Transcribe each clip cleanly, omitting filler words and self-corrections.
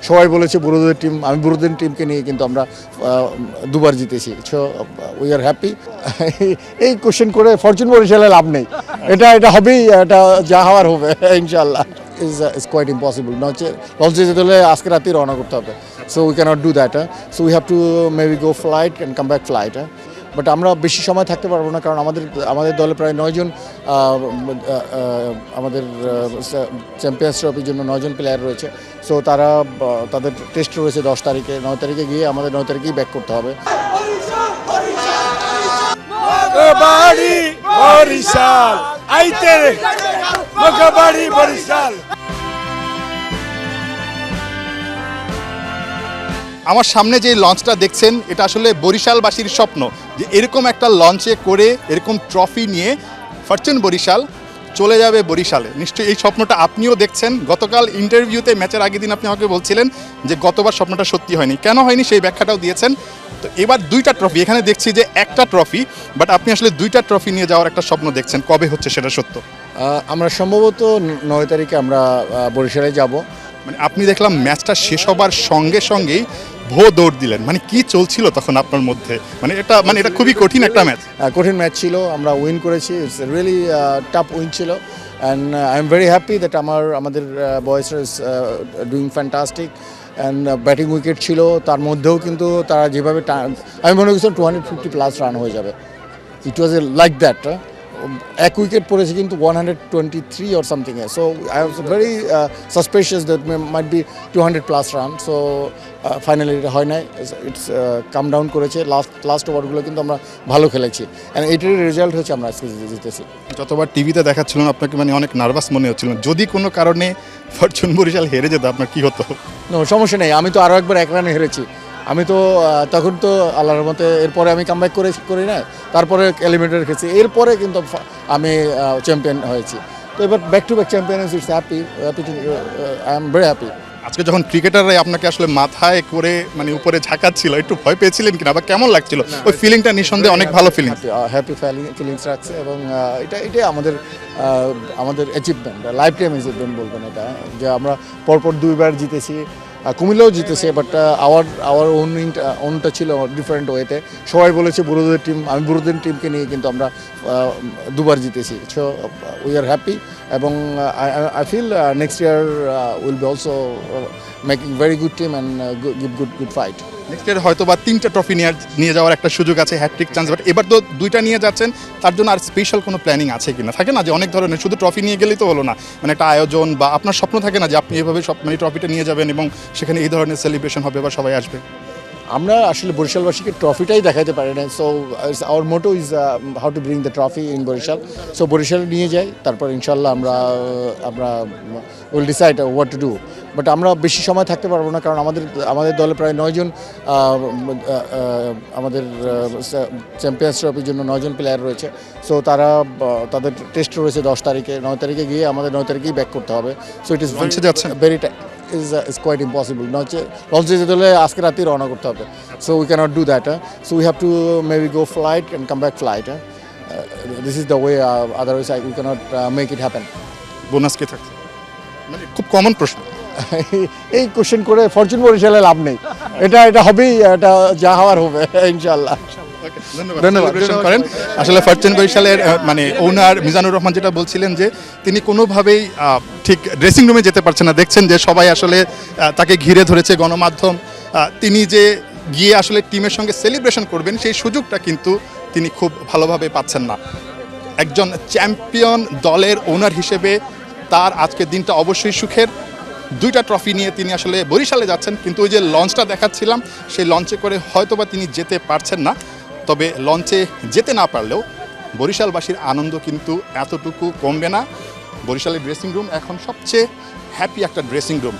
সবাই বলেছে বুড়োদের টিম, আমি বুড়োদের টিমকে নিয়ে কিন্তু আমরা দুবার জিতেছি। So we are happy. এই কোশ্চেন করে ফরচুন বরিশালে লাভ নেই, এটা হবেই, এটা যা হওয়ার হবে ইনশাল্লাহ। is quite impossible. লঞ্চে যেতে হলে আজকে রাতেই রওনা করতে হবে, so we can't do that. So we have to maybe go flight and come back flight. But আমরা বেশি সময় থাকতে পারবো না, কারণ আমাদের দলে প্রায় 9 জন, আমাদের চ্যাম্পিয়ন্স ট্রফির জন্য 9 জন প্লেয়ার রয়েছে। সো তাদের টেস্ট রয়েছে 10 তারিখে। 9 তারিখে গিয়ে আমাদের 9 তারিখেই ব্যাক করতে হবে। আমার সামনে যে লঞ্চটা দেখছেন, এটা আসলে বরিশালবাসীর স্বপ্ন যে এরকম একটা লঞ্চে করে এরকম ট্রফি নিয়ে ফরচুন বরিশাল চলে যাবে বরিশালে। নিশ্চয়ই এই স্বপ্নটা আপনিও দেখছেন। গতকাল ইন্টারভিউতে ম্যাচের আগের দিন আপনি আমাকে বলছিলেন যে গতবার স্বপ্নটা সত্যি হয়নি, কেন হয়নি সেই ব্যাখ্যাটাও দিয়েছেন। তো এবার 2টা ট্রফি, এখানে দেখছি যে একটা ট্রফি, বাট আপনি আসলে 2টা ট্রফি নিয়ে যাওয়ার একটা স্বপ্ন দেখছেন, কবে হচ্ছে সেটা সত্য? আমরা সম্ভবত 9 তারিখে আমরা বরিশালে যাব। মানে আপনি দেখলাম ম্যাচটা শেষ হবার সঙ্গে সঙ্গেই দৌড় দিলেন, মানে কি চলছিল তখন আপনার মধ্যে? মানে এটা খুবই কঠিন একটা ম্যাচ। কঠিন ম্যাচ ছিল, আমরা উইন করেছি। ইটস রিয়েলি টাফ উইন ছিল, and I am very happy that আমাদের বয়েজরা is doing fantastic. And batting wicket ছিল, তার মধ্যেও কিন্তু তারা যেভাবে আমি মনে করছিলাম 250+ রান হয়ে যাবে। ইট ওয়াজ লাইক দ্যাট। এক উইকেট পড়েছে কিন্তু 123 or something. So I was very suspicious that might be 200+ run. So finally এটা হয় নাই, ইটস কাম ডাউন করেছে। লাস্ট ওভারগুলো কিন্তু আমরা ভালো খেলেছি, অ্যান্ড এটারই রেজাল্ট হচ্ছে আমরা আজকে জিতেছি। যতবার টিভিতে দেখাচ্ছিলেন আপনাকে মানে অনেক নার্ভাস মনে হচ্ছিল, যদি কোনো কারণে ফরচুন বরিশাল হেরে যেত আপনার কি হতো? সমস্যা নেই, আমি তো আরও একবার 1 রানে হেরেছি। আমি তো তখন তো আল্লাহর মতে এরপরে আমি কামব্যাক করি না, তারপরে এলিমিনেটর খেয়েছি, এরপরে কিন্তু আমি চ্যাম্পিয়ন হয়েছি। তো এবার back to back champion, it's happy to I am very happy. আজকে যখন ক্রিকেটাররা আপনাকে আসলে মাথায় করে মানে উপরে ঝাঁকাচ্ছিল, একটু ভয় পেয়েছিলেন কিনা বা কেমন লাগছিল? ওই ফিলিংটা নিঃসন্দেহে অনেক ভালো ফিলিং, হ্যাপি ফিলিংস রাখছে। এবং এটাই আমাদের অ্যাচিভমেন্ট, লাইফ টাইম অ্যাচিভমেন্ট বলবেন এটা, যে আমরা পরপর 2বার জিতেছি। কুমিল্লাও জিতেছে, বাট আওয়ার ওনটা ছিল ডিফারেন্ট ওয়েতে। সবাই বলেছে বুড়োদের টিম, আমি বুড়োদের টিমকে নিয়ে কিন্তু আমরা 2বার জিতেছি। সো উই আর হ্যাপি, এবং I feel next year will be also making very good team and give good fight. Next year হয়তো বা 3টা ট্রফি নিয়ে যাওয়ার একটা সুযোগ আছে, হ্যাট্রিক চান্স। বাট এবার তো 2টা নিয়ে যাচ্ছেন, তার জন্য আর স্পেশাল কোনো প্ল্যানিং আছে কিনা? থাকে না যে অনেক ধরনের, শুধু ট্রফি নিয়ে গেলেই তো হলো না, মানে একটা আয়োজন বা আপনার স্বপ্ন থাকে না যে আপনি এভাবে মানে ট্রফিটা নিয়ে যাবেন এবং সেখানে এই ধরনের সেলিব্রেশন হবে বা সবাই আসবে? আমরা আসলে বরিশালবাসীকে ট্রফিটাই দেখাতে পারি না। So our motto is how to bring the trophy in Barisal. So বরিশালে নিয়ে যাই, তারপর ইনশাল্লাহ আমরা will decide what to do. But আমরা বেশি সময় থাকতে পারবো না, কারণ আমাদের দলে প্রায় 9 জন, আমাদের চ্যাম্পিয়ন্স ট্রফির জন্য 9 জন প্লেয়ার রয়েছে। সো তাদের টেস্ট রয়েছে 10 তারিখে। 9 তারিখে গিয়ে আমাদের 9 তারিখেই ব্যাক করতে হবে। So it is very is quite impossible. লঞ্চে যেতে হলে আজকে রাতেই রওনা করতে হবে, so we can't do that. So we have to maybe go flight and come back flight. This is the way, otherwise we can't make it happen. Bonus কি থাকছে? মানে খুব কমন প্রশ্ন। এই কোশ্চেন করে ফরচুন বরিশালে লাভ নেই, এটা হবেই, এটা যা হওয়ার হবে ইনশাল্লাহ। ধন্যবাদ করেন। আসলে ফরচুন বরিশালের মানে ওনার মিজানুর রহমান যেটা বলছিলেন যে তিনি কোনোভাবেই ঠিক ড্রেসিং রুমে যেতে পারছেন না। দেখছেন যে সবাই আসলে তাকে ঘিরে ধরেছে, গণমাধ্যম। তিনি যে গিয়ে আসলে টিমের সঙ্গে সেলিব্রেশন করবেন সেই সুযোগটা কিন্তু তিনি খুব ভালোভাবে পাচ্ছেন না। একজন চ্যাম্পিয়ন দলের ওনার হিসেবে তার আজকের দিনটা অবশ্যই সুখের। 2টা ট্রফি নিয়ে তিনি আসলে বরিশালে যাচ্ছেন, কিন্তু ওই যে লঞ্চটা দেখাচ্ছিলাম সেই লঞ্চে করে হয়তোবা তিনি যেতে পারছেন না। তবে লঞ্চে যেতে না পারলেও বরিশালবাসীর আনন্দ কিন্তু এতটুকু কমবে না। বরিশালের ড্রেসিং রুম এখন সবচেয়ে হ্যাপি একটা ড্রেসিং রুম।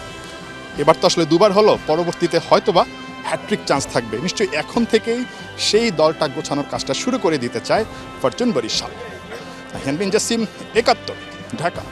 এবার তো আসলে 2বার হলো, পরবর্তীতে হয়তোবা হ্যাট্রিক চান্স থাকবে। নিশ্চয়ই এখন থেকেই সেই দলটা গোছানোর কাজটা শুরু করে দিতে চায় ফরচুন বরিশাল। হেনবিন জাসিম, 71, ঢাকা।